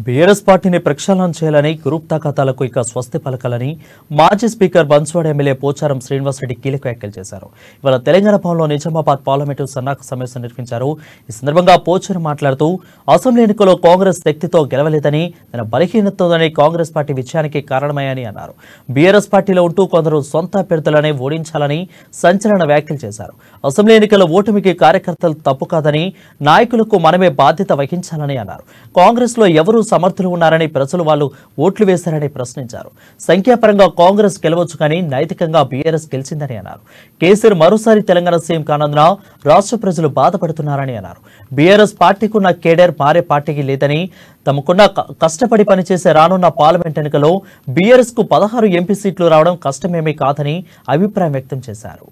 BRS పార్టీని ప్రక్షాళన చేయాలని గ్రూప్ ఖాతాలకు ఇక స్వస్తి పలకాలని మాజీ స్పీకర్ బన్స్వాడ ఎమ్మెల్యే పోచారం శ్రీనివాసరెడ్డి కీలక వ్యాఖ్యలు చేశారు. ఇవాళ తెలంగాణ భవన్లో నిజామాబాద్ పార్లమెంటు సన్నాహక సమావేశం నిర్వహించారు. ఈ సందర్భంగా పోచారం మాట్లాడుతూ అసెంబ్లీ ఎన్నికల్లో కాంగ్రెస్ శక్తితో గెలవలేదని, తన బలహీనతతోనే కాంగ్రెస్ పార్టీ విజయానికి కారణమయ్యాయని అన్నారు. బీఆర్ఎస్ పార్టీలో ఉంటూ కొందరు సొంత అభ్యర్థులనే ఓడించాలని సంచలన వ్యాఖ్యలు చేశారు. అసెంబ్లీ ఎన్నికల ఓటమికి కార్యకర్తలు తప్పు కాదని, నాయకులకు మనమే బాధ్యత వహించాలని అన్నారు. కాంగ్రెస్ లో ఎవరు సమర్థులు ఉన్నారని, ప్రజలు వాళ్ళు ఓట్లు వేశారని ప్రశ్నించారు. సంఖ్యాపరంగా కాంగ్రెస్ గెలవచ్చు కానీ నైతికంగా బీఆర్ఎస్ గెలిచిందని అన్నారు. కేసీఆర్ మరోసారి తెలంగాణ సీఎం కానందున రాష్ట్ర ప్రజలు బాధపడుతున్నారని అన్నారు. బీఆర్ఎస్ పార్టీకున్న కేడర్ మారే పార్టీకి లేదని, తమకున్న కష్టపడి పనిచేసే రానున్న పార్లమెంట్ ఎన్నికలో బీఆర్ఎస్ కు 16 ఎంపీ సీట్లు రావడం కష్టమేమీ కాదని అభిప్రాయం వ్యక్తం చేశారు.